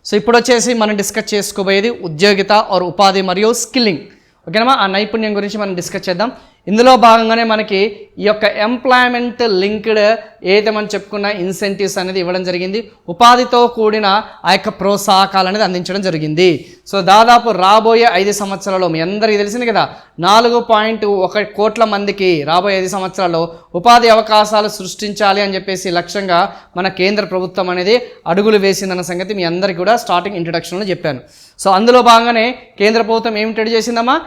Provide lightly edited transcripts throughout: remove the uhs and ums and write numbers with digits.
So ఇప్పుడు వచ్చేసి మనం డిస్కస్ చేసుకోబోయేది ఉద్యోగిత ఆర్ ఉపాధి మరియు స్కిల్లింగ్. ఓకేనా, ఆ నైపుణ్యం గురించి మనం డిస్కస్ చేద్దాం. ఇందులో భాగంగానే మనకి ఈ యొక్క ఎంప్లాయ్మెంట్ లింక్డ్ ఏదైతే మనం చెప్పుకున్న ఇన్సెంటివ్స్ అనేది ఇవ్వడం జరిగింది. ఉపాధితో కూడిన ఆ యొక్క ప్రోత్సాహకాలు అనేది అందించడం జరిగింది. సో దాదాపు రాబోయే 5 సంవత్సరాల్లో మీ అందరికీ తెలిసింది కదా, 4.1 కోట్ల మందికి రాబోయే 5 సంవత్సరాల్లో ఉపాధి అవకాశాలు సృష్టించాలి అని చెప్పేసి లక్ష్యంగా మన కేంద్ర ప్రభుత్వం అనేది అడుగులు వేసిందన్న సంగతి మీ అందరికీ కూడా స్టార్టింగ్ ఇంట్రడక్షన్లో చెప్పాను. సో అందులో భాగంగానే కేంద్ర ప్రభుత్వం ఏమి ఇంట్రడ్యూస్ చేసిందమ్మా,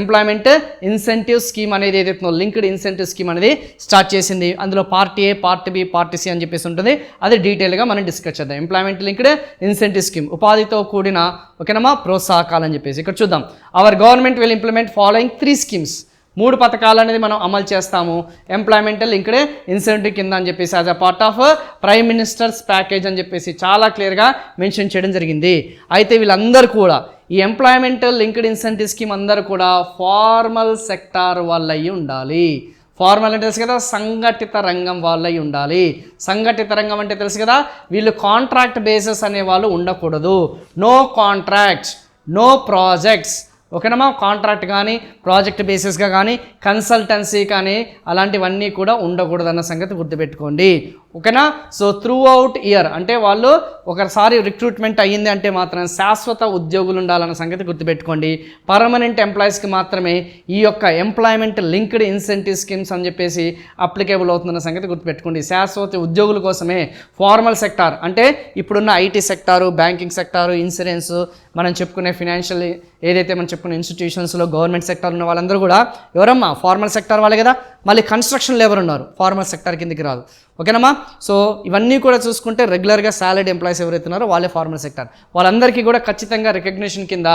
ఎంప్లాయ్మెంట్ ఇన్సెంటివ్ స్కీమ్ అనేది ఏదైతే లింక్డ్ ఇన్సెంటివ్ స్కీమ్ అనేది స్టార్ట్ చేసింది. అందులో part A, part B, part C అని చెప్పేసి ఉంటుంది. అది డీటెయిల్గా మనం డిస్కస్ చేద్దాం. ఎంప్లాయ్మెంట్ లింక్డ్ ఇన్సెంటివ్ స్కీమ్, ఉపాధితో కూడిన ఓకేనమ్మా ప్రోత్సాహకాలు అని చెప్పేసి ఇక్కడ చూద్దాం. Our government will implement following 3 schemes. 3 పథకాలు అనేది మనం అమలు చేస్తాము ఎంప్లాయ్మెంట్ లింక్డ్ ఇన్సెంటివ్ కింద అని చెప్పేసి as a part of prime ministers package అని చెప్పేసి చాలా క్లియర్గా మెన్షన్ చేయడం జరిగింది. అయితే వీళ్ళందరూ కూడా ఈ ఎంప్లాయ్మెంట్ లింక్డ్ ఇన్సెంటివ్ స్కీమ్ అందరూ కూడా ఫార్మల్ సెక్టార్ వాళ్ళయి ఉండాలి. ఫార్మల్ అంటే తెలుసు కదా, సంఘటిత రంగం వాళ్ళై ఉండాలి. సంఘటిత రంగం అంటే తెలుసు కదా, వీళ్ళు కాంట్రాక్ట్ బేసిస్ అనే వాళ్ళు ఉండకూడదు. No contracts, no projects. ఓకేనమ్మా, కాంట్రాక్ట్ కానీ ప్రాజెక్ట్ బేసిస్గా కానీ కన్సల్టెన్సీ కానీ అలాంటివన్నీ కూడా ఉండకూడదు అన్న సంగతి గుర్తుపెట్టుకోండి. ఓకేనా. సో త్రూ అవుట్ ఇయర్ అంటే వాళ్ళు ఒకసారి రిక్రూట్మెంట్ అయ్యింది అంటే మాత్రం శాశ్వత ఉద్యోగులు ఉండాలన్న సంగతి గుర్తుపెట్టుకోండి. పర్మనెంట్ ఎంప్లాయీస్కి మాత్రమే ఈ యొక్క ఎంప్లాయ్మెంట్ లింక్డ్ ఇన్సెంటివ్ స్కీమ్స్ అని చెప్పేసి అప్లికేబుల్ అవుతుందన్న సంగతి గుర్తుపెట్టుకోండి. శాశ్వత ఉద్యోగుల కోసమే. ఫార్మల్ సెక్టార్ అంటే ఇప్పుడున్న IT sector, banking sector, insurance, మనం చెప్పుకునే ఫినాన్షియల్ ఏదైతే మనం చెప్పుకునే ఇన్స్టిట్యూషన్స్లో గవర్నమెంట్ సెక్టార్ ఉన్న వాళ్ళందరూ కూడా ఎవరమ్మా, ఫార్మల్ సెక్టార్ వాళ్ళే కదా. మళ్ళీ కన్స్ట్రక్షన్ లేబర్ ఉన్నారు, ఫార్మల్ సెక్టార్ కిందకి రాదు. ఓకేనమ్మా. సో ఇవన్నీ కూడా చూసుకుంటే రెగ్యులర్గా సాలరీడ్ ఎంప్లాయీస్ ఎవరైతే ఉన్నారో వాళ్ళే ఫార్మల్ సెక్టార్. వాళ్ళందరికీ కూడా ఖచ్చితంగా రికగ్నిషన్ కింద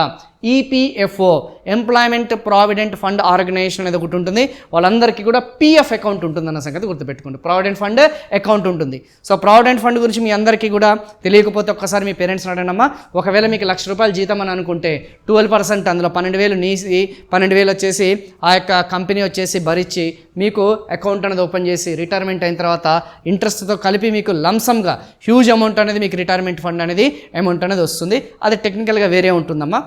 EPFO, employment provident fund organisation అనేది ఒకటి ఉంటుంది. వాళ్ళందరికీ కూడా పిఎఫ్ అకౌంట్ ఉంటుందన్న సంగతి గుర్తుపెట్టుకోండి. ప్రావిడెంట్ ఫండ్ అకౌంట్ ఉంటుంది. సో ప్రావిడెంట్ ఫండ్ గురించి మీ అందరికీ కూడా తెలియకపోతే ఒక్కసారి మీ పేరెంట్స్ అడగండమ్మా. ఒకవేళ మీకు ₹1,00,000 జీతం అని అనుకుంటే 12% అందులో 12,000 నీసి 12,000 వచ్చేసి ఆ యొక్క కంపెనీ వచ్చేసి భరించి మీకు అకౌంట్ అనేది ఓపెన్ చేసి రిటైర్మెంట్ అయిన తర్వాత ఇంట్రెస్ట్తో కలిపి మీకు లంసమ్గా హ్యూజ్ అమౌంట్ అనేది మీకు రిటైర్మెంట్ ఫండ్ అనేది అమౌంట్ అనేది వస్తుంది. అది టెక్నికల్గా వేరే ఉంటుందమ్మా,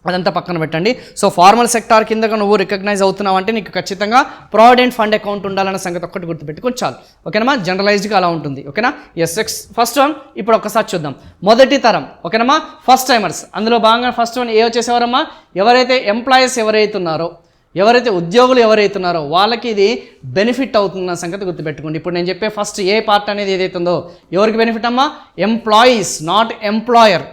అదంతా పక్కన పెట్టండి. సో ఫార్మల్ సెక్టార్ కిందగా నువ్వు రికగ్నైజ్ అవుతున్నావు అంటే నీకు ఖచ్చితంగా ప్రావిడెంట్ ఫండ్ అకౌంట్ ఉండాలన్న సంగతి ఒక్కటి గుర్తుపెట్టుకొని చాలు. ఓకేనమ్మా, జనరలైజ్డ్గా అలా ఉంటుంది. ఓకేనా. ఎస్ ఫస్ట్ వన్ ఇప్పుడు ఒక్కసారి చూద్దాం. మొదటి తరం ఓకేనమ్మా, ఫస్ట్ టైమర్స్. అందులో భాగంగా ఫస్ట్ వన్ ఏ వచ్చేసేవారమ్మా, ఎవరైతే ఎంప్లాయీస్ ఎవరైతున్నారో, ఎవరైతే ఉద్యోగులు ఎవరైతున్నారో వాళ్ళకి ఇది బెనిఫిట్ అవుతుందన్న సంగతి గుర్తుపెట్టుకోండి. ఇప్పుడు నేను చెప్పే ఫస్ట్ ఏ పార్ట్ అనేది ఏదైతే ఉందో ఎవరికి బెనిఫిట్ అమ్మా, ఎంప్లాయీస్, నాట్ ఎంప్లాయర్.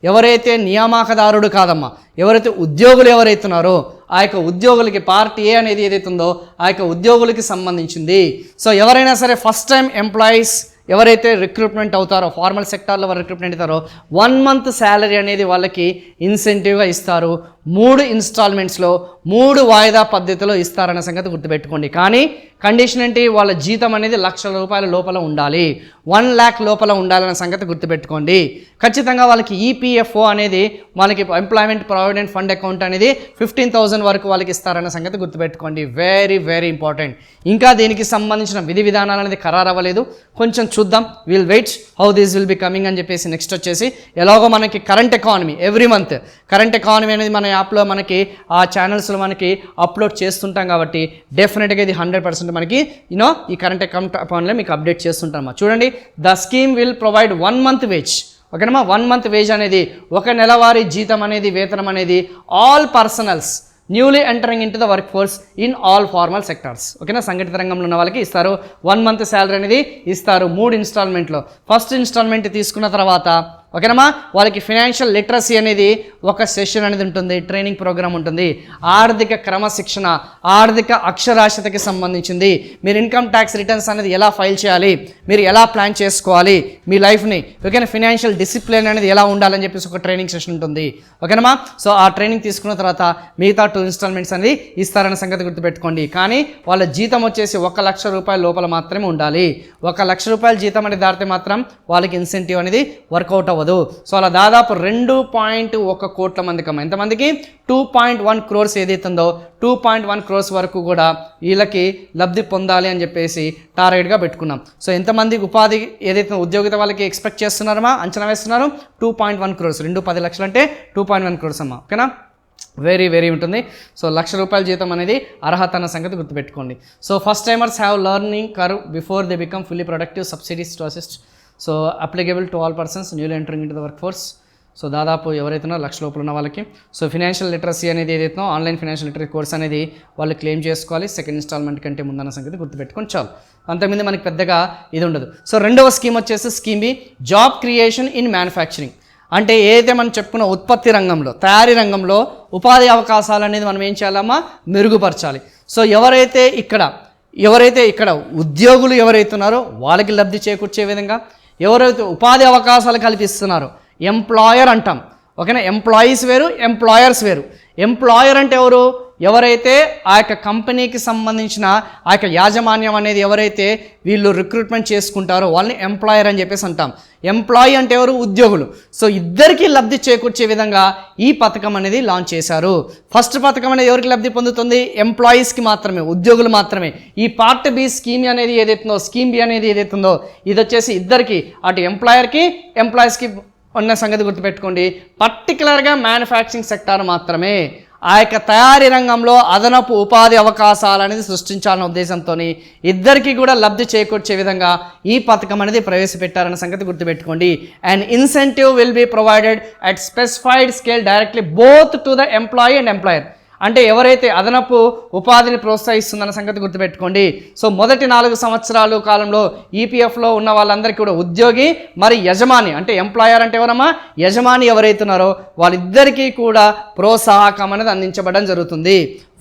ఎవరైతే నియామకదారుడు కాదమ్మా, ఎవరైతే ఉద్యోగులు ఎవరైతున్నారో ఆ యొక్క ఉద్యోగులకి పార్ట్ ఏ అనేది ఏదైతే ఉందో ఆ యొక్క ఉద్యోగులకి సంబంధించింది. సో ఎవరైనా సరే ఫస్ట్ టైం ఎంప్లాయీస్ ఎవరైతే రిక్రూట్మెంట్ అవుతారో, ఫార్మల్ సెక్టార్లో వారు రిక్రూట్మెంట్ అవుతారో 1 month శాలరీ అనేది వాళ్ళకి ఇన్సెంటివ్గా ఇస్తారు. 3 ఇన్స్టాల్మెంట్స్లో 3 వాయిదా పద్ధతిలో ఇస్తారన్న సంగతి గుర్తుపెట్టుకోండి. కానీ కండిషన్ ఏంటి, వాళ్ళ జీతం అనేది ₹1,00,000 లోపల ఉండాలి, 1 lakh లోపల ఉండాలన్న సంగతి గుర్తుపెట్టుకోండి. ఖచ్చితంగా వాళ్ళకి ఈపీఎఫ్ఓ అనేది వాళ్ళకి ఎంప్లాయ్మెంట్ ప్రావిడెంట్ ఫండ్ అకౌంట్ అనేది 15,000 వరకు వాళ్ళకి ఇస్తారన్న సంగతి గుర్తుపెట్టుకోండి. Very very important. ఇంకా దీనికి సంబంధించిన విధి విధానాలు అనేది ఖరారు అవ్వలేదు, కొంచెం చూద్దాం. Will wait how this will be coming అని చెప్పేసి. నెక్స్ట్ వచ్చేసి ఎలాగో మనకి current economy every month current economy అనేది మన యాప్లో మనకి ఆ ఛానల్స్లో మనకి అప్లోడ్ చేస్తుంటాం కాబట్టి డెఫినెట్గా ఇది 100% మనకి ఈ కరెంట్ అకౌంట్లో మీకు అప్డేట్ చేస్తుంటాం. చూడండి, the scheme will provide 1 month wage. ఓకేనమ్మా, 1 month వేజ్ అనేది 1 నెలవారీ జీతం అనేది వేతనం అనేది all personals newly entering in to the work force in all formal sectors. ఓకేనా, సంఘటిత రంగంలో ఉన్న వాళ్ళకి ఇస్తారు. 1 month శాలరీ అనేది ఇస్తారు 3 ఇన్స్టాల్మెంట్లో. ఫస్ట్ ఇన్స్టాల్మెంట్ తీసుకున్న తర్వాత ఓకేనమ్మా వాళ్ళకి ఫినాన్షియల్ లిటరసీ అనేది ఒక సెషన్ అనేది ఉంటుంది, ట్రైనింగ్ ప్రోగ్రామ్ ఉంటుంది. ఆర్థిక క్రమశిక్షణ, ఆర్థిక అక్షరాస్యతకి సంబంధించింది. మీరు ఇన్కమ్ ట్యాక్స్ రిటర్న్స్ అనేది ఎలా ఫైల్ చేయాలి, మీరు ఎలా ప్లాన్ చేసుకోవాలి మీ లైఫ్ని, ఓకేనా, ఫినాన్షియల్ డిసిప్లిన్ అనేది ఎలా ఉండాలని చెప్పేసి ఒక ట్రైనింగ్ సెషన్ ఉంటుంది. ఓకేనమ్మా. సో ఆ ట్రైనింగ్ తీసుకున్న తర్వాత మిగతా 2 ఇన్స్టాల్మెంట్స్ అనేది ఇస్తారన్న సంగతి గుర్తుపెట్టుకోండి. కానీ వాళ్ళ జీతం వచ్చేసి ₹1,00,000 లోపల మాత్రమే ఉండాలి. ₹1,00,000 జీతం అనేది దాటితే మాత్రం వాళ్ళకి ఇన్సెంటివ్ అనేది వర్కౌట్ అవ్వదు. సో అలా దాదాపు 2.1 కోట్ల మందికి అమ్మ ఎంతమందికి 2.1 crores ఏదైతుందో 2.1 crores వరకు కూడా వీళ్ళకి లబ్ధి పొందాలి అని చెప్పేసి టార్గెట్గా పెట్టుకున్నాం. సో ఎంతమందికి ఉపాధి ఏదైతే ఉద్యోగిత వాళ్ళకి ఎక్స్పెక్ట్ చేస్తున్నారమ్మా, అంచనా వేస్తున్నారు 2.1 crores. 10 లక్షలు అంటే 2.1 crores అమ్మా. ఓకేనా, వెరీ ఉంటుంది. సో ₹1,00,000 జీతం అనేది అర్హత అన్న సంగతి గుర్తుపెట్టుకోండి. So first timers have learning curve before they become fully productive, subsidies to assist. So applicable to all persons newly entering in to the work force. So దాదాపు ఎవరైతే ₹1,00,000 లోపల ఉన్న వాళ్ళకి సో ఫినాన్షియల్ లిటరసీ అనేది ఏదైతే ఆన్లైన్ ఫినాన్షియల్ లిటరసీ కోర్స్ అనేది వాళ్ళు claim చేసుకోవాలి సెకండ్ ఇన్స్టాల్మెంట్ కంటే ముందన్న సంగతి గుర్తుపెట్టుకొని చాలు. అంతకుముందు మనకి పెద్దగా ఇది ఉండదు. సో రెండవ స్కీమ్ వచ్చేసి scheme B, job creation in manufacturing. అంటే ఏదైతే మనం చెప్పుకున్న ఉత్పత్తి రంగంలో, తయారీ రంగంలో ఉపాధి అవకాశాలు అనేది మనం ఏం చేయాలమ్మా, మెరుగుపరచాలి. సో ఎవరైతే ఇక్కడ ఉద్యోగులు ఎవరైతే ఉన్నారో వాళ్ళకి లబ్ధి చేకూర్చే విధంగా, ఎవరైతే ఉపాధి అవకాశాలు కల్పిస్తున్నారో ఎంప్లాయర్ అంటాం. ఓకేనా, ఎంప్లాయీస్ వేరు, ఎంప్లాయర్స్ వేరు. ఎంప్లాయర్ అంటే ఎవరైతే ఆ యొక్క కంపెనీకి సంబంధించిన ఆ యొక్క యాజమాన్యం అనేది ఎవరైతే వీళ్ళు రిక్రూట్మెంట్ చేసుకుంటారో వాళ్ళని ఎంప్లాయర్ అని చెప్పేసి అంటాం. ఎంప్లాయీ అంటే ఉద్యోగులు. సో ఇద్దరికీ లబ్ధి చేకూర్చే విధంగా ఈ పథకం అనేది లాంచ్ చేశారు. ఫస్ట్ పథకం అనేది ఎవరికి లబ్ధి పొందుతుంది, ఎంప్లాయీస్కి మాత్రమే, ఉద్యోగులు మాత్రమే. ఈ పార్ట్ బి స్కీమ్ బి అనేది ఏదైతుందో ఇది వచ్చేసి ఇద్దరికి, అటు ఎంప్లాయర్కి ఎంప్లాయీస్కి ఉన్న సంగతి గుర్తుపెట్టుకోండి. పర్టికులర్గా మ్యానుఫ్యాక్చరింగ్ సెక్టార్ మాత్రమే ఆ యొక్క తయారీ రంగంలో అదనపు ఉపాధి అవకాశాలు అనేది సృష్టించాలన్న ఉద్దేశంతో ఇద్దరికి కూడా లబ్ధి చేకూర్చే విధంగా ఈ పథకం అనేది ప్రవేశపెట్టారన్న సంగతి గుర్తుపెట్టుకోండి. And incentive will be provided at specified scale directly both to the employee and employer. అంటే ఎవరైతే అదనపు ఉపాధిని ప్రోత్సహిస్తుందన్న సంగతి గుర్తుపెట్టుకోండి. సో మొదటి 4 సంవత్సరాలు కాలంలో ఈపీఎఫ్లో ఉన్న వాళ్ళందరికీ కూడా ఉద్యోగి మరి యజమాని, అంటే ఎంప్లాయర్ అంటే ఎవరమ్మా, యజమాని ఎవరైతున్నారో వాళ్ళిద్దరికీ కూడా ప్రోత్సాహకం అనేది అందించబడడం జరుగుతుంది.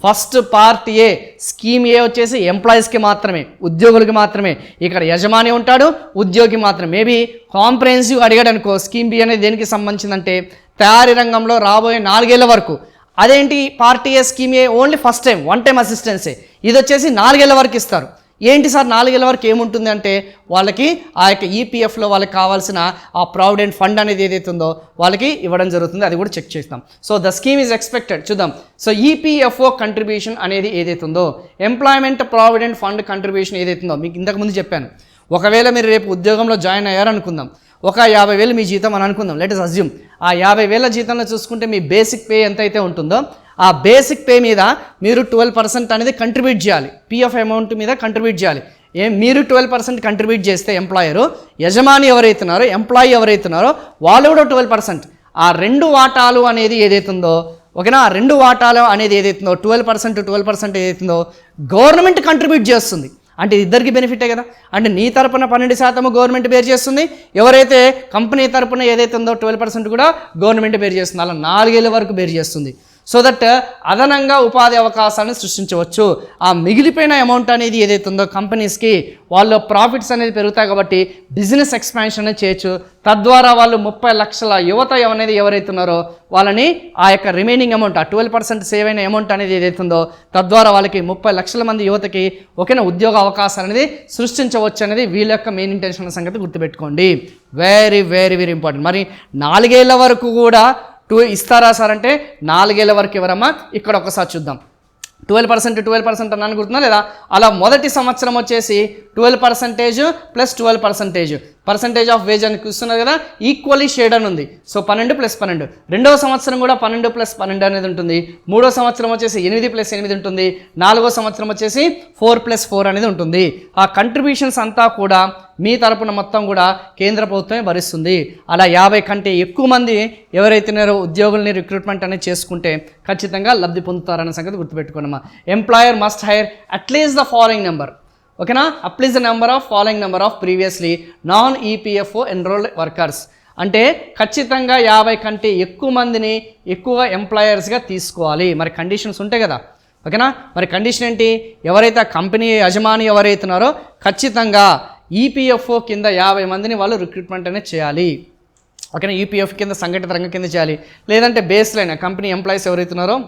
ఫస్ట్ పార్ట్ ఏ స్కీమ్ ఏ వచ్చేసి ఎంప్లాయీస్కి మాత్రమే, ఉద్యోగులకి మాత్రమే. ఇక్కడ యజమాని ఉంటాడు, ఉద్యోగి మాత్రమే. మేబీ కాంప్రహెన్సివ్ అడిగాడు అనుకో, స్కీమ్ బి అనేది దేనికి సంబంధించిందంటే తయారీ రంగంలో రాబోయే 4 ఏళ్ల వరకు. అదేంటి party A scheme A only first time, one time అసిస్టెన్సే. ఇది వచ్చేసి 4 ఏళ్ల వరకు ఇస్తారు. ఏంటి సార్ 4 ఏళ్ల వరకు ఏముంటుంది అంటే వాళ్ళకి ఆ యొక్క ఈపీఎఫ్లో వాళ్ళకి కావాల్సిన ఆ ప్రావిడెంట్ ఫండ్ అనేది ఏదైతే ఉందో వాళ్ళకి ఇవ్వడం జరుగుతుంది. అది కూడా చెక్ చేస్తాం. So the scheme is expected, చూద్దాం. సో ఈపీఎఫ్ఓ కంట్రిబ్యూషన్ అనేది ఏదైతే ఉందో, ఎంప్లాయ్మెంట్ ప్రావిడెంట్ ఫండ్ కంట్రిబ్యూషన్ ఏదైతే ఉందో మీకు ఇంతకుముందు చెప్పాను. ఒకవేళ మీరు రేపు ఉద్యోగంలో జాయిన్ అయ్యారనుకుందాం, ఒక 50,000 మీ జీతం అని అనుకుందాం, లెట్ us assume. ఆ 50,000 జీతంలో చూసుకుంటే మీ బేసిక్ పే ఎంతైతే ఉంటుందో ఆ బేసిక్ పే మీద మీరు 12% అనేది కంట్రిబ్యూట్ చేయాలి. పిఎఫ్ అమౌంట్ మీద కంట్రిబ్యూట్ చేయాలి. మీరు 12% కంట్రిబ్యూట్ చేస్తే ఎంప్లాయరు, యజమాని ఎవరైతున్నారో ఎంప్లాయీ ఎవరైతున్నారో వాళ్ళు కూడా 12%. ఆ 2 వాటాలు అనేది ఏదైతుందో, ఓకేనా, ఆ 2 వాటాలు అనేది ఏదైతుందో 12% ఏదైతుందో గవర్నమెంట్ కంట్రిబ్యూట్ చేస్తుంది. అంటే ఇద్దరికి బెనిఫిటే కదా. అంటే నీ తరపున 12% గవర్నమెంట్ బేర్ చేస్తుంది, ఎవరైతే కంపెనీ తరపున ఏదైతే ఉందో 12% కూడా గవర్నమెంట్ బేర్ చేస్తుంది. అలా 4 ఏళ్ల వరకు బేర్ చేస్తుంది. సో దట్ అదనంగా ఉపాధి అవకాశాలను సృష్టించవచ్చు. ఆ మిగిలిపోయిన అమౌంట్ అనేది ఏదైతే ఉందో కంపెనీస్కి వాళ్ళ ప్రాఫిట్స్ అనేది పెరుగుతాయి కాబట్టి బిజినెస్ ఎక్స్పాన్షన్ అనేది చేయొచ్చు. తద్వారా వాళ్ళు 30 లక్షల యువత అనేది ఎవరైతే ఉన్నారో వాళ్ళని ఆ యొక్క రిమైనింగ్ అమౌంట్, ఆ 12% సేవ్ అయిన అమౌంట్ అనేది ఏదైతే ఉందో తద్వారా వాళ్ళకి 30 లక్షల మంది యువతకి ఒకేనా ఉద్యోగ అవకాశాలు అనేది సృష్టించవచ్చు అనేది వీళ్ళ యొక్క మెయిన్ ఇంటెన్షన్ సంగతి గుర్తుపెట్టుకోండి. Very important. మరి 4 ఏళ్ల వరకు కూడా ఇస్తారా సార్ అంటే 4 ఏళ్ల వరకు ఎవరమ్మా, ఇక్కడ ఒకసారి చూద్దాం. 12% అన్నాను గుర్తుందా లేదా? అలా మొదటి సంవత్సరం వచ్చేసి 12% ప్లస్ 12% పర్సంటేజ్ ఆఫ్ వేజ్ అని చూస్తున్నారు కదా, ఈక్వల్లీ షేడ్ అని ఉంది. సో 12 + 12. రెండవ సంవత్సరం కూడా 12 + 12 అనేది ఉంటుంది. మూడో సంవత్సరం వచ్చేసి 8 + 8 ఉంటుంది. నాలుగో సంవత్సరం వచ్చేసి 4 + 4 అనేది ఉంటుంది. ఆ కంట్రిబ్యూషన్స్ అంతా కూడా మీ తరపున మొత్తం కూడా కేంద్ర ప్రభుత్వమే భరిస్తుంది. అలా 50 కంటే ఎక్కువ మంది ఎవరైతే ఉద్యోగుల్ని రిక్రూట్మెంట్ అనేది చేసుకుంటే ఖచ్చితంగా లబ్ధి పొందుతారన్న సంగతి గుర్తుపెట్టుకోండి. Employer must hire at least the following number, ఓకేనా, applies the number of following number of previously non EPFO enrolled workers. అంటే ఖచ్చితంగా 50 కంటే ఎక్కువ మందిని ఎక్కువ ఎంప్లాయర్స్గా తీసుకోవాలి. మరి కండిషన్స్ ఉంటాయి కదా, ఓకేనా. మరి కండిషన్ ఏంటి, ఎవరైతే కంపెనీ యజమాని ఎవరైతున్నారో ఖచ్చితంగా ఈపీఎఫ్ఓ కింద 50 మందిని వాళ్ళు రిక్రూట్మెంట్ అనేది చేయాలి, ఓకేనా. ఈపీఎఫ్ కింద సంఘటిత రంగం కింద చేయాలి. లేదంటే బేస్ లైన్ కంపెనీ ఎంప్లాయీస్ ఎవరైతున్నారో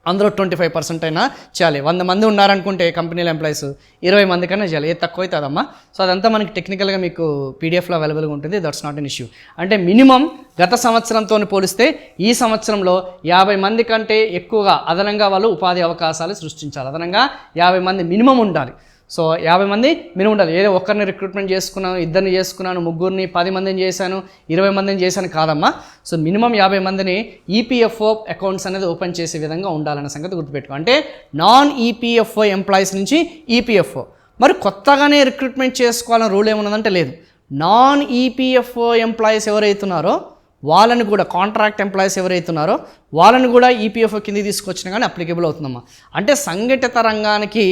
అందులో 25% అయినా చేయాలి. 100 మంది ఉన్నారనుకుంటే కంపెనీలో ఎంప్లాయీస్ 20 మంది కన్నా చేయాలి. ఏది తక్కువ అవుతుందమ్మా. సో అదంతా మనకి టెక్నికల్గా మీకు పీడిఎఫ్లో అవైలబుల్గా ఉంటుంది. That's not an issue. అంటే మినిమం గత సంవత్సరంతో పోలిస్తే ఈ సంవత్సరంలో 50 మంది కంటే ఎక్కువగా అదనంగా వాళ్ళు ఉపాధి అవకాశాలు సృష్టించాలి. అదనంగా 50 మంది మినిమం ఉండాలి. సో 50 మంది మినిమం ఉండాలి. ఏదో ఒక్కరిని రిక్రూట్మెంట్ చేసుకున్నాను, ఇద్దరిని చేసుకున్నాను, ముగ్గురిని 10 మందిని చేశాను, 20 మందిని చేశాను కాదమ్మా. సో మినిమం 50 మందిని ఈపీఎఫ్ఓ అకౌంట్స్ అనేది ఓపెన్ చేసే విధంగా ఉండాలన్న సంగతి గుర్తుపెట్టుకో. అంటే నాన్ ఈపీఎఫ్ఓ ఎంప్లాయీస్ నుంచి ఈపీఎఫ్ఓ. మరి కొత్తగానే రిక్రూట్మెంట్ చేసుకోవాలని రూల్ ఏమున్నదంటే లేదు. నాన్ ఈపీఎఫ్ఓ ఎంప్లాయీస్ ఎవరైతున్నారో వాళ్ళని కూడా, కాంట్రాక్ట్ ఎంప్లాయీస్ ఎవరైతున్నారో వాళ్ళని కూడా ఈపీఎఫ్ఓ కింద తీసుకొచ్చినా కానీ అప్లికేబుల్ అవుతుందమ్మా. అంటే సంఘటిత రంగానికి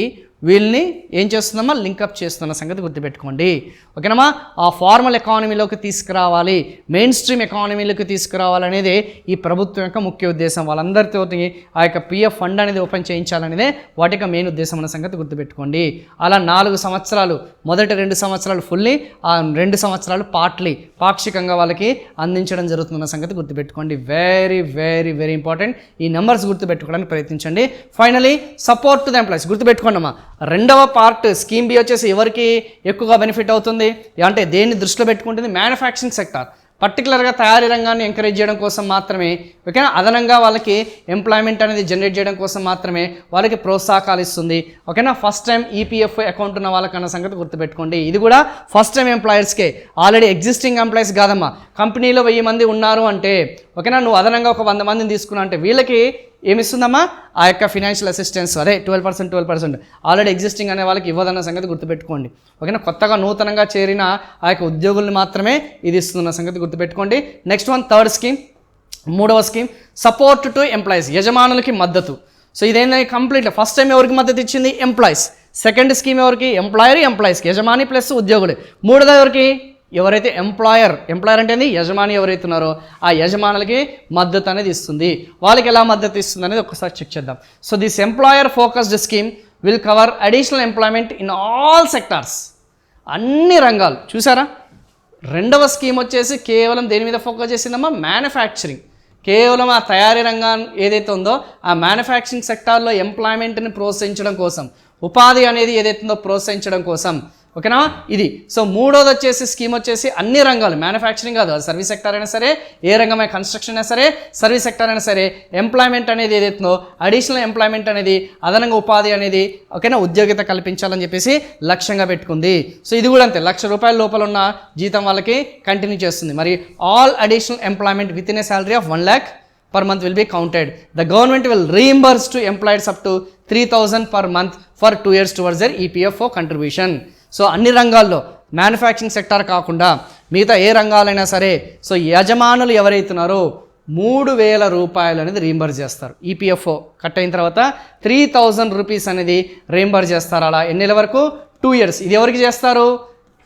వీళ్ళని ఏం చేస్తుందమ్మా, లింకప్ చేస్తున్న సంగతి గుర్తుపెట్టుకోండి. ఓకేనమ్మా. ఆ ఫార్మల్ ఎకానమీలోకి తీసుకురావాలి, మెయిన్ స్ట్రీమ్ ఎకానమీలోకి తీసుకురావాలనేదే ఈ ప్రభుత్వం యొక్క ముఖ్య ఉద్దేశం. వాళ్ళందరితో ఆ యొక్క పిఎఫ్ ఫండ్ అనేది ఓపెన్ చేయించాలనేదే వాటి యొక్క మెయిన్ ఉద్దేశం అన్న సంగతి గుర్తుపెట్టుకోండి. అలా 4 సంవత్సరాలు, మొదటి 2 సంవత్సరాలు ఫుల్లీ, ఆ 2 సంవత్సరాలు పాక్షికంగా వాళ్ళకి అందించడం జరుగుతున్న సంగతి గుర్తుపెట్టుకోండి. Very very very important. ఈ నెంబర్స్ గుర్తుపెట్టుకోవడానికి ప్రయత్నించండి. Finally support to the employees గుర్తుపెట్టుకోండి అమ్మా. రెండవ పార్ట్ స్కీమ్ బి వచ్చేసి ఎవరికి ఎక్కువగా బెనిఫిట్ అవుతుంది అంటే దేన్ని దృష్టిలో పెట్టుకుంటుంది, మ్యానుఫ్యాక్చరింగ్ సెక్టార్, పర్టికులర్గా తయారీ రంగాన్ని ఎంకరేజ్ చేయడం కోసం మాత్రమే. ఓకేనా. అదనంగా వాళ్ళకి ఎంప్లాయ్మెంట్ అనేది జనరేట్ చేయడం కోసం మాత్రమే వాళ్ళకి ప్రోత్సాహకాలు ఇస్తుంది. ఓకేనా. ఫస్ట్ టైం ఈపీఎఫ్ అకౌంట్ ఉన్న వాళ్ళకన్న సంగతి గుర్తుపెట్టుకోండి. ఇది కూడా ఫస్ట్ టైం ఎంప్లాయర్స్కే, ఆల్రెడీ ఎగ్జిస్టింగ్ ఎంప్లాయీస్ కాదమ్మా. కంపెనీలో 1000 మంది ఉన్నారు అంటే, ఓకేనా, నువ్వు అదనంగా ఒక 100 మందిని తీసుకున్నా అంటే వీళ్ళకి ఏమిస్తుందమ్మా, ఆ యొక్క ఫినాన్షియల్ అసిస్టెన్స్, అదే 12% ఆల్రెడీ ఎగ్జిస్టింగ్ అనే వాళ్ళకి ఇవ్వదన్న సంగతి గుర్తుపెట్టుకోండి. ఓకేనా. కొత్తగా నూతనంగా చేరిన ఆ యొక్క ఉద్యోగుల్ని మాత్రమే ఇది ఇస్తున్న సంగతి గుర్తుపెట్టుకోండి. నెక్స్ట్ వన్, థర్డ్ స్కీమ్, మూడవ స్కీమ్, సపోర్ట్ టు ఎంప్లాయీస్, యజమానులకి మద్దతు. సో ఇదేంటంటే కంప్లీట్ ఫస్ట్ టైం ఎవరికి మద్దతు ఇచ్చింది, ఎంప్లాయీస్. సెకండ్ స్కీమ్ ఎవరికి, ఎంప్లాయర్స్కి, యజమాని ప్లస్ ఉద్యోగులే. మూడోది ఎవరికి, ఎవరైతే ఎంప్లాయర్ అంటే యజమాని ఎవరైతే ఉన్నారో ఆ యజమానులకి మద్దతు అనేది ఇస్తుంది. వాళ్ళకి ఎలా మద్దతు ఇస్తుంది అనేది ఒకసారి చెక్ చేద్దాం. So this employer focused scheme will cover additional employment in all sectors, అన్ని రంగాలు. చూసారా, రెండవ స్కీమ్ వచ్చేసి కేవలం దేని మీద ఫోకస్ చేసిందమ్మా, మ్యానుఫ్యాక్చరింగ్. కేవలం ఆ తయారీ రంగం ఏదైతే ఉందో ఆ మ్యానుఫ్యాక్చరింగ్ సెక్టార్లో ఎంప్లాయ్మెంట్ని ప్రోత్సహించడం కోసం, ఉపాధి అనేది ఏదైతే ఉందో ప్రోత్సహించడం కోసం. ఓకేనా. ఇది సో మూడోది వచ్చేసి స్కీమ్ వచ్చేసి అన్ని రంగాలు, మ్యానుఫ్యాక్చరింగ్ కాదు, అది సర్వీస్ సెక్టర్ అయినా సరే, ఏ రంగమైన కన్స్ట్రక్షన్ అయినా సరే, సర్వీస్ సెక్టర్ అయినా సరే, ఎంప్లాయ్మెంట్ అనేది ఏదైతుందో అడిషనల్ ఎంప్లాయ్మెంట్ అనేది, అదనంగా ఉపాధి అనేది, ఓకేనా, ఉద్యోగిత కల్పించాలని చెప్పేసి లక్ష్యంగా పెట్టుకుంది. సో ఇది కూడా అంతే, ₹1,00,000 లోపల ఉన్న జీతం వాళ్ళకి కంటిన్యూ చేస్తుంది. మరి all additional employment with in a salary of 1 lakh per month will be counted. The government will reimburse to employees up to 3,000 per month for 2 years towards their EPFO contribution. So అన్ని రంగాల్లో, manufacturing sector కాకుండా మిగతా ఏ రంగాలైనా సరే, so యజమానులు ఎవరైతున్నారో ₹3,000 అనేది reimburse చేస్తారు. EPFO cut అయిన తర్వాత ₹3,000 అనేది రీంబర్స్ చేస్తారు. అలా ఎన్ని నెలల వరకు, 2 years. ఇది ఎవరికి చేస్తారు,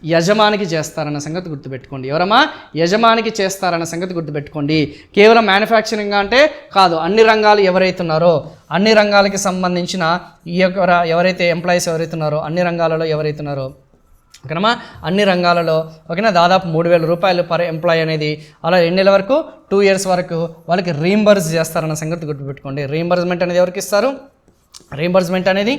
యజమానికి చేస్తారన్న సంగతి గుర్తుపెట్టుకోండి. ఎవరమ్మా, యజమానికి చేస్తారన్న సంగతి గుర్తుపెట్టుకోండి. కేవలం మ్యానుఫ్యాక్చరింగ్ అంటే కాదు, అన్ని రంగాలు ఎవరైతున్నారో అన్ని రంగాలకి సంబంధించిన ఈ యొక్క ఎవరైతే ఎంప్లాయీస్ ఎవరైతున్నారో అన్ని రంగాలలో ఎవరైతున్నారో, ఓకేనమ్మా, అన్ని రంగాలలో, ఓకేనా, దాదాపు ₹3,000 పర్ ఎంప్లాయీ అనేది అలా ఎన్ని నెలల వరకు, 2 years వరకు వాళ్ళకి రీంబర్స్ చేస్తారన్న సంగతి గుర్తుపెట్టుకోండి. రీంబర్స్మెంట్ అనేది ఎవరికి ఇస్తారు, రీంబర్స్మెంట్ అనేది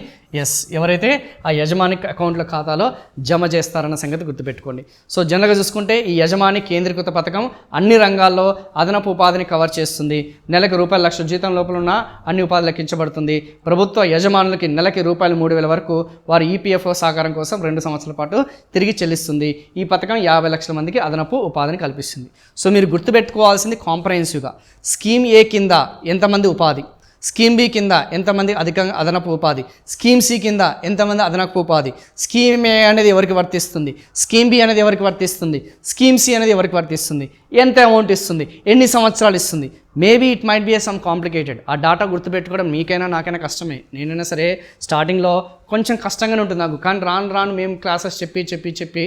ఎవరైతే ఆ యజమాని అకౌంట్లో ఖాతాలో జమ చేస్తారన్న సంగతి గుర్తుపెట్టుకోండి. సో జనరల్గా చూసుకుంటే ఈ యజమాని కేంద్రీకృత పథకం అన్ని రంగాల్లో అదనపు ఉపాధిని కవర్ చేస్తుంది. నెలకు ₹1,00,000 జీతం లోపల ఉన్న అన్ని ఉపాధి లెక్కించబడుతుంది. ప్రభుత్వ యజమానులకి నెలకి ₹3,000 వరకు వారి ఈపీఎఫ్ఓ సహకారం కోసం 2 సంవత్సరాల పాటు తిరిగి చెల్లిస్తుంది. ఈ పథకం 50 లక్షల మందికి అదనపు ఉపాధిని కల్పిస్తుంది. సో మీరు గుర్తుపెట్టుకోవాల్సింది కాంప్రహెన్సివ్గా, స్కీమ్ ఏ కింద ఎంతమంది ఉపాధి, స్కీమ్ బి కింద ఎంతమంది అధికంగా అదనపు ఉపాధి, స్కీమ్ సి కింద ఎంతమంది అదనపు ఉపాధి, స్కీమ్ ఏ అనేది ఎవరికి వర్తిస్తుంది, స్కీమ్ బి అనేది ఎవరికి వర్తిస్తుంది, స్కీమ్ సి అనేది ఎవరికి వర్తిస్తుంది, ఎంత అమౌంట్ ఇస్తుంది, ఎన్ని సంవత్సరాలు ఇస్తుంది. Maybe it might be some complicated. ఆ డాటా గుర్తుపెట్టుకోవడం మీకైనా నాకైనా కష్టమే. నేనైనా సరే స్టార్టింగ్లో కొంచెం కష్టంగానే ఉంటుంది నాకు, కానీ రాను మేము క్లాసెస్ చెప్పి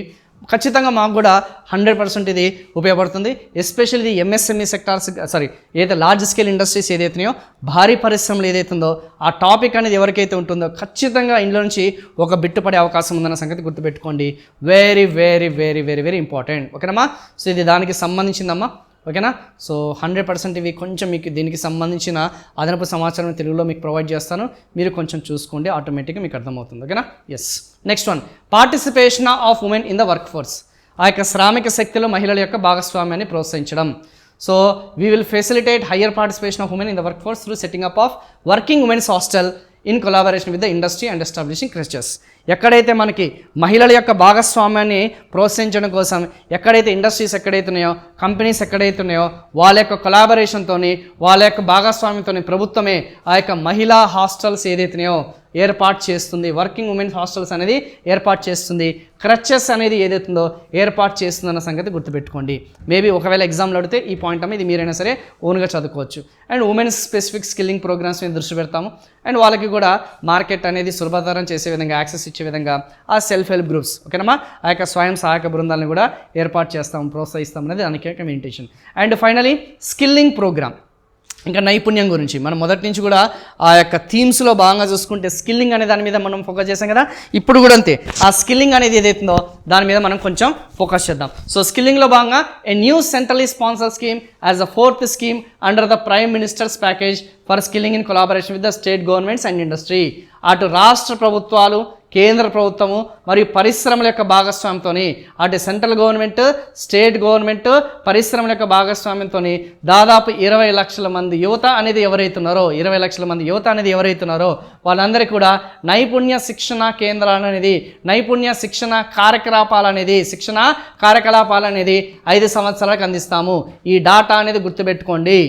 ఖచ్చితంగా మాకు కూడా 100% ఇది ఉపయోగపడుతుంది. ఎస్పెషల్లీ ఇది ఎంఎస్ఎంఈ సెక్టార్స్, ఏదైతే లార్జ్ స్కేల్ ఇండస్ట్రీస్ ఏదైతున్నాయో, భారీ పరిశ్రమలు ఏదైతుందో ఆ టాపిక్ అనేది ఎవరికైతే ఉంటుందో ఖచ్చితంగా ఇందులో నుంచి ఒక బిట్టు పడే అవకాశం ఉందన్న సంగతి గుర్తుపెట్టుకోండి. Very very very very very important. ఓకేనమ్మా. సో ఇది దానికి సంబంధించిందమ్మా. ఓకేనా. సో 100% ఇవి కొంచెం మీకు దీనికి సంబంధించిన అదనపు సమాచారం తెలుగులో మీకు ప్రొవైడ్ చేస్తాను, మీరు కొంచెం చూసుకోండి, ఆటోమేటిక్గా మీకు అర్థమవుతుంది. ఓకేనా. Yes. Next one, participation of women in the work force. ఆ యొక్క శ్రామిక శక్తిలో మహిళల యొక్క భాగస్వామ్యాన్ని ప్రోత్సహించడం. So we will facilitate higher participation of women in the work force through setting up of working women's hostel in collaboration with the industry and establishing creches. ఎక్కడైతే మనకి మహిళల యొక్క భాగస్వామ్యాన్ని ప్రోత్సహించడం కోసం ఎక్కడైతే ఇండస్ట్రీస్ ఎక్కడైతే ఉన్నాయో, కంపెనీస్ ఎక్కడైతే ఉన్నాయో, వాళ్ళ యొక్క కొలాబరేషన్తో, వాళ్ళ యొక్క భాగస్వామ్యంతో ప్రభుత్వమే ఆ యొక్క మహిళా హాస్టల్స్ ఏదైతున్నాయో ఏర్పాటు చేస్తుంది, వర్కింగ్ ఉమెన్స్ హాస్టల్స్ అనేది ఏర్పాటు చేస్తుంది, క్రచెస్ అనేది ఏదైతుందో ఏర్పాటు చేస్తుంది అన్న సంగతి గుర్తుపెట్టుకోండి. మేబీ ఒకవేళ ఎగ్జామ్లో అడిగితే ఈ పాయింట్ ఇది మీరైనా సరే ఓన్గా చదువుకోవచ్చు. And women's specific skilling programmes మీద దృష్టి పెడతాము. అండ్ వాళ్ళకి కూడా మార్కెట్ అనేది సులభతరం చేసే విధంగా, యాక్సెస్ ఇచ్చే విధంగా ఆ సెల్ఫ్ హెల్ప్ గ్రూప్స్, ఓకేనమ్మా, ఆ యొక్క స్వయం సహాయక బృందాలను కూడా ఏర్పాటు చేస్తాము, ప్రోత్సహిస్తాం అనేది దానికి యొక్క intention. And finally skilling programme, ఇంకా నైపుణ్యం గురించి మనం మొదటి నుంచి కూడా ఆ యొక్క థీమ్స్లో భాగంగా చూసుకుంటే స్కిల్లింగ్ అనే దాని మీద మనం ఫోకస్ చేసాం కదా, ఇప్పుడు కూడా అంతే. ఆ స్కిల్లింగ్ అనేది ఏదైతుందో దాని మీద మనం కొంచెం ఫోకస్ చేద్దాం. సో స్కిల్లింగ్లో భాగంగా a new centrally sponsor scheme as the 4th scheme under the prime ministers package for skilling in collaboration with the state governments and industry. అటు రాష్ట్ర ప్రభుత్వాలు, కేంద్ర ప్రభుత్వము మరియు పరిశ్రమల యొక్క భాగస్వామ్యంతో, అటు సెంట్రల్ గవర్నమెంట్, స్టేట్ గవర్నమెంట్, పరిశ్రమల యొక్క భాగస్వామ్యంతో దాదాపు 20 లక్షల మంది యువత అనేది ఎవరైతున్నారో 20 లక్షల మంది యువత అనేది ఎవరైతున్నారో వాళ్ళందరికీ కూడా నైపుణ్య శిక్షణ కేంద్రాలు అనేది, నైపుణ్య శిక్షణ కార్యకలాపాలు అనేది 5 సంవత్సరాలకు అందిస్తాము. ఈ డాటా అనేది గుర్తుపెట్టుకోండి,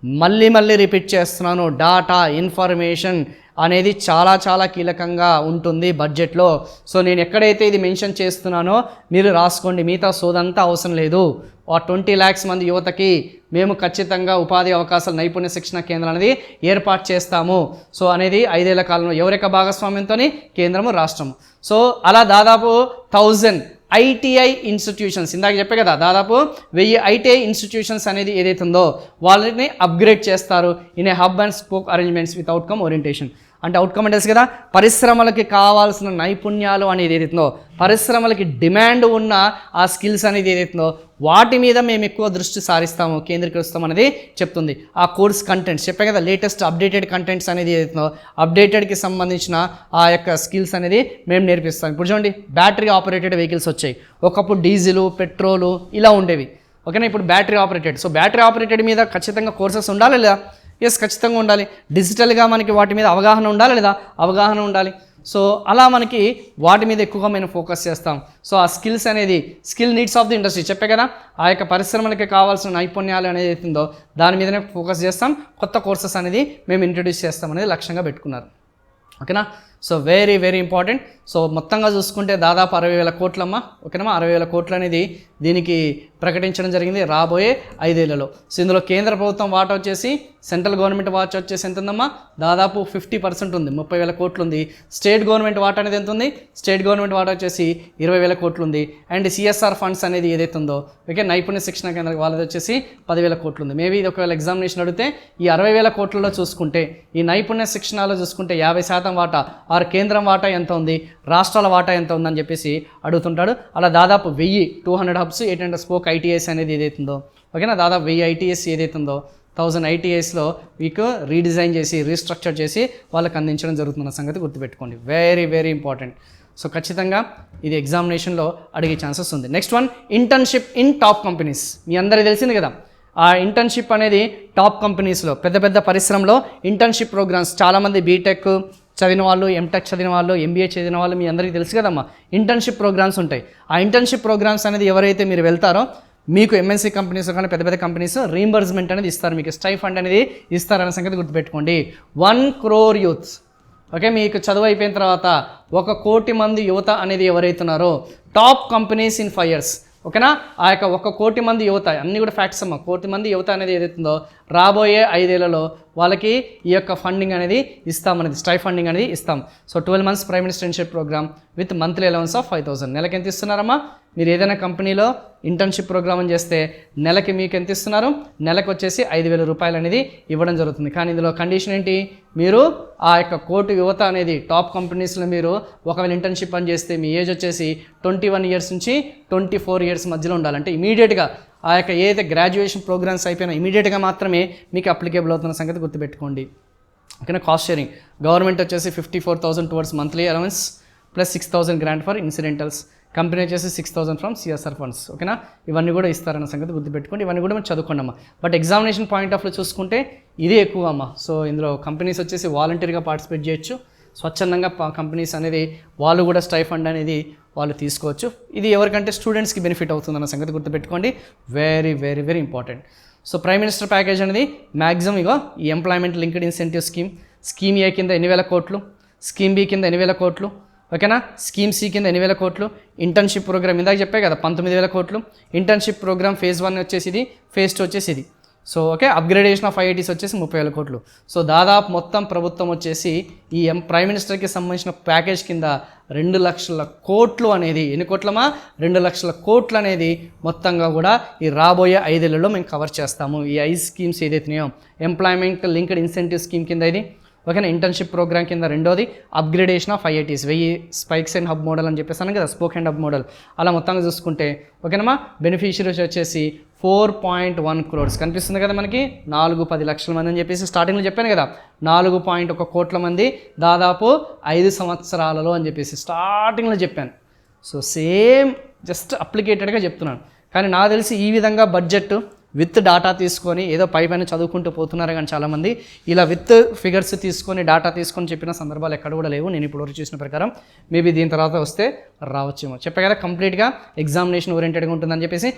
మళ్ళీ రిపీట్ చేస్తున్నాను, డాటా ఇన్ఫర్మేషన్ అనేది చాలా చాలా కీలకంగా ఉంటుంది బడ్జెట్లో. సో నేను ఎక్కడైతే ఇది మెన్షన్ చేస్తున్నానో మీరు రాసుకోండి, మిగతా సోదంతా అవసరం లేదు. ఆ 20 lakhs మంది యువతకి మేము ఖచ్చితంగా ఉపాధి అవకాశాలు నైపుణ్య శిక్షణ కేంద్రం అనేది ఏర్పాటు చేస్తాము. సో అనేది 5 ఏళ్ల కాలంలో ఎవరి యొక్క భాగస్వామ్యంతో, కేంద్రము, రాష్ట్రము. సో అలా దాదాపు 1000 ITI ఇన్స్టిట్యూషన్స్, ఇందాక చెప్పే కదా దాదాపు 1000 ITI ఇన్స్టిట్యూషన్స్ అనేది ఏదైతే ఉందో వాళ్ళని అప్గ్రేడ్ చేస్తారు in a hub and spoke arrangements with outcome orientation. అంటే అవుట్కమ్ అంటే కదా, పరిశ్రమలకి కావాల్సిన నైపుణ్యాలు అనేది ఏదైతుందో, పరిశ్రమలకి డిమాండ్ ఉన్న ఆ స్కిల్స్ అనేది ఏదైతుందో వాటి మీద మేము ఎక్కువ దృష్టి సారిస్తాము, కేంద్రీకరిస్తాం అనేది చెప్తుంది. ఆ కోర్స్ కంటెంట్స్ చెప్పే కదా, లేటెస్ట్ అప్డేటెడ్ కంటెంట్స్ అనేది ఏదైతుందో అప్డేటెడ్కి సంబంధించిన ఆ యొక్క స్కిల్స్ అనేది మేము నేర్పిస్తాం. ఇప్పుడు చూడండి, బ్యాటరీ ఆపరేటెడ్ వెహికల్స్ వచ్చాయి. ఒకప్పుడు డీజిలు, పెట్రోలు ఇలా ఉండేవి, ఓకేనా. ఇప్పుడు battery operated. So battery operated మీద ఖచ్చితంగా కోర్సెస్ ఉండాలి లేదా? ఎస్, ఖచ్చితంగా ఉండాలి. డిజిటల్గా మనకి వాటి మీద అవగాహన ఉండాలి లేదా? అవగాహన ఉండాలి. సో అలా మనకి వాటి మీద ఎక్కువగా మేము ఫోకస్ చేస్తాం. సో ఆ స్కిల్స్ అనేది skill needs of the industry చెప్పే కదా, ఆ యొక్క పరిశ్రమలకి కావాల్సిన నైపుణ్యాలు అనేది అవుతుందో దాని మీదనే ఫోకస్ చేస్తాం. కొత్త కోర్సెస్ అనేది మేము ఇంట్రడ్యూస్ చేస్తాం అనేది లక్ష్యంగా పెట్టుకున్నారు, ఓకేనా. So very important. సో మొత్తంగా చూసుకుంటే దాదాపు 60,000 కోట్లమ్మ, ఓకేనమ్మా. 60,000 కోట్లు అనేది దీనికి ప్రకటించడం జరిగింది రాబోయే 5 ఏళ్లలో. సో ఇందులో కేంద్ర ప్రభుత్వం వాటా వచ్చేసి, సెంట్రల్ గవర్నమెంట్ వాటా వచ్చేసి ఎంత ఉందమ్మా? దాదాపు 50% ఉంది, 30,000 కోట్లు ఉంది. స్టేట్ గవర్నమెంట్ వాటా అనేది ఎంత ఉంది? స్టేట్ గవర్నమెంట్ వాటా వచ్చేసి 20,000 కోట్లు ఉంది. అండ్ CSR ఫండ్స్ అనేది ఏదైతే ఉందో, ఓకే, నైపుణ్య శిక్షణ కేంద్రం వాళ్ళది వచ్చేసి 10,000 కోట్లు ఉంది. మేబీ ఇది ఒకవేళ ఎగ్జామినేషన్ అడిగితే ఈ 60,000 కోట్లలో చూసుకుంటే, ఈ నైపుణ్య శిక్షణలో చూసుకుంటే 50% వాటా ఆరు కేంద్రం వాటా ఎంత ఉంది, రాష్ట్రాల వాటా ఎంత ఉందని చెప్పేసి అడుగుతుంటాడు. అలా దాదాపు 200 హబ్స్, 800 స్పోక్ ITIs అనేది ఏదైతుందో, ఓకేనా, దాదాపు 1000 ITIs ఏదైతుందో 1000 ITIsలో మీకు రీడిజైన్ చేసి, రీస్ట్రక్చర్ చేసి వాళ్ళకి అందించడం జరుగుతున్న సంగతి గుర్తుపెట్టుకోండి. Very important. సో ఖచ్చితంగా ఇది ఎగ్జామినేషన్లో అడిగే ఛాన్సెస్ ఉంది. Next one, internship in top companies. మీ అందరికీ తెలిసింది కదా, ఆ ఇంటర్న్షిప్ అనేది టాప్ కంపెనీస్లో, పెద్ద పరిశ్రమలో ఇంటర్న్షిప్ ప్రోగ్రామ్స్, చాలామంది బీటెక్ చదివిన వాళ్ళు, ఎంటెక్ చదివిన వాళ్ళు, MBA చదివిన వాళ్ళు మీ అందరికీ తెలుసు కదమ్మా, ఇంటర్న్షిప్ ప్రోగ్రామ్స్ ఉంటాయి. ఆ ఇంటర్న్షిప్ ప్రోగ్రామ్స్ అనేది ఎవరైతే మీరు వెళ్తారో మీకు MNC కంపెనీస్ కానీ పెద్ద కంపెనీస్ రీయింబర్స్మెంట్ అనేది ఇస్తారు, మీకు స్టైఫండ్ అనేది ఇస్తారనే సంగతి గుర్తుపెట్టుకోండి. 1 crore యూత్స్, ఓకే, మీకు చదువు అయిపోయిన తర్వాత 1 కోటి మంది యువత అనేది ఎవరైతున్నారో టాప్ కంపెనీస్ ఇన్ 5 years, ఓకేనా. ఆ యొక్క 1 కోటి మంది యువత, అన్నీ కూడా ఫ్యాక్ట్స్ అమ్మ, 1 కోటి మంది యువత అనేది ఏదైతుందో రాబోయే 5 ఏళ్లలో వాళ్ళకి ఈ యొక్క ఫండింగ్ అనేది ఇస్తామనేది, స్టై ఫండింగ్ అనేది ఇస్తాం. So 12 months prime minister internship programme with monthly allowance of 5,000. నెలకి ఎంత ఇస్తున్నారమ్మా? మీరు ఏదైనా కంపెనీలో ఇంటర్న్షిప్ ప్రోగ్రామ్ చేస్తే నెలకి మీకు ఎంత ఇస్తున్నారు? నెలకు వచ్చేసి 5,000 రూపాయలు అనేది ఇవ్వడం జరుగుతుంది. కానీ ఇందులో కండిషన్ ఏంటి? మీరు ఆ యొక్క కోటి యువత అనేది టాప్ కంపెనీస్లో మీరు ఒకవేళ ఇంటర్న్షిప్ అని చేస్తే మీ ఏజ్ వచ్చేసి 21 years నుంచి 24 years మధ్యలో ఉండాలంటే ఇమీడియట్గా ఆ యొక్క ఏదైతే గ్రాడ్యుయేషన్ ప్రోగ్రామ్స్ అయిపోయినా ఇమీడియట్గా మాత్రమే మీకు అప్లికేబుల్ అవుతున్న సంగతి గుర్తుపెట్టుకోండి. ఓకేనా. కాస్ట్ షేరింగ్ గవర్నమెంట్ వచ్చేసి 54,000 towards monthly allowance plus 6,000 grant for incidentals. Company వచ్చేసి 6,000 ఫ్రమ్ సిఎస్ఆర్ ఫండ్స్. ఓకేనా. ఇవన్నీ కూడా ఇస్తారన్న సంగతి గుర్తుపెట్టుకోండి. ఇవన్నీ కూడా మనం చదువుకోండి అమ్మా. But examination point of view చూసుకుంటే ఇది ఎక్కువ అమ్మా. సో ఇందులో కంపెనీస్ వచ్చేసి వాలంటీర్గా పార్టిసిపేట్ చేయొచ్చు, స్వచ్ఛందంగా కంపెనీస్ అనేది వాళ్ళు కూడా స్టైఫండ్ అనేది వాళ్ళు తీసుకోవచ్చు. ఇది ఎవరికంటే స్టూడెంట్స్కి బెనిఫిట్ అవుతుందన్న సంగతి గుర్తుపెట్టుకోండి. Very very very important. So prime minister package అనేది మ్యాక్సిమం ఇగో ఈ ఎంప్లాయ్మెంట్ లింక్డ్ ఇన్సెంటివ్ స్కీమ్ ఏ కింద 8,000 కోట్లు, స్కీమ్ బి కింద 8,000 కోట్లు, ఓకేనా. స్కీమ్ సి కింద 8,000 కోట్లు, ఇంటర్న్షిప్ ప్రోగ్రామ్ ఇందాక చెప్పే కదా 19,000 కోట్లు. ఇంటర్న్షిప్ ప్రోగ్రామ్ ఫేజ్ 1 వచ్చేసి ఇది, ఫేజ్ 2 వచ్చేసి ఇది. So okay, upgradation of IITs వచ్చేసి 30,000 కోట్లు. సో దాదాపు మొత్తం ప్రభుత్వం వచ్చేసి ఈ ప్రైమ్ మినిస్టర్కి సంబంధించిన ప్యాకేజ్ కింద 2 లక్షల కోట్లు అనేది, ఎన్ని కోట్లమా 2 లక్షల కోట్లు అనేది మొత్తంగా కూడా ఈ రాబోయే 5 ఏళ్లలో మేము కవర్ చేస్తాము. ఈ 5 స్కీమ్స్ ఏదైతున్నాయో ఎంప్లాయ్మెంట్ లింక్డ్ ఇన్సెంటివ్ స్కీమ్ కింద ఇది, ఓకేనా. ఇంటర్న్షిప్ ప్రోగ్రామ్ కింద రెండోది upgradation of IITs 1000 spokes and hub model అని చెప్పేసాను కదా, స్పోక్ అండ్ హబ్ మోడల్. అలా మొత్తంగా చూసుకుంటే ఓకేనమ్మా బెనిఫిషియరీస్ వచ్చేసి 4.1 crores కనిపిస్తుంది కదా మనకి. 4-10 లక్షల మంది అని చెప్పేసి స్టార్టింగ్లో చెప్పాను కదా, 4.1 కోట్ల మంది దాదాపు 5 సంవత్సరాలలో అని చెప్పేసి స్టార్టింగ్లో చెప్పాను. సో సేమ్ జస్ట్ అప్లికేటెడ్గా చెప్తున్నాను. కానీ నాకు తెలిసి ఈ విధంగా బడ్జెట్ విత్ డాటా తీసుకొని ఏదో పైన చదువుకుంటూ పోతున్నారు, కానీ చాలామంది ఇలా విత్ ఫిగర్స్ తీసుకొని డాటా తీసుకొని చెప్పిన సందర్భాలు ఎక్కడ కూడా లేవు. నేను ఇప్పుడు చూసిన ప్రకారం మేబీ దీని తర్వాత వస్తే రావచ్చేమో. చెప్పే కదా కంప్లీట్గా ఎగ్జామినేషన్ ఓరియంటెడ్గా ఉంటుందని చెప్పేసి.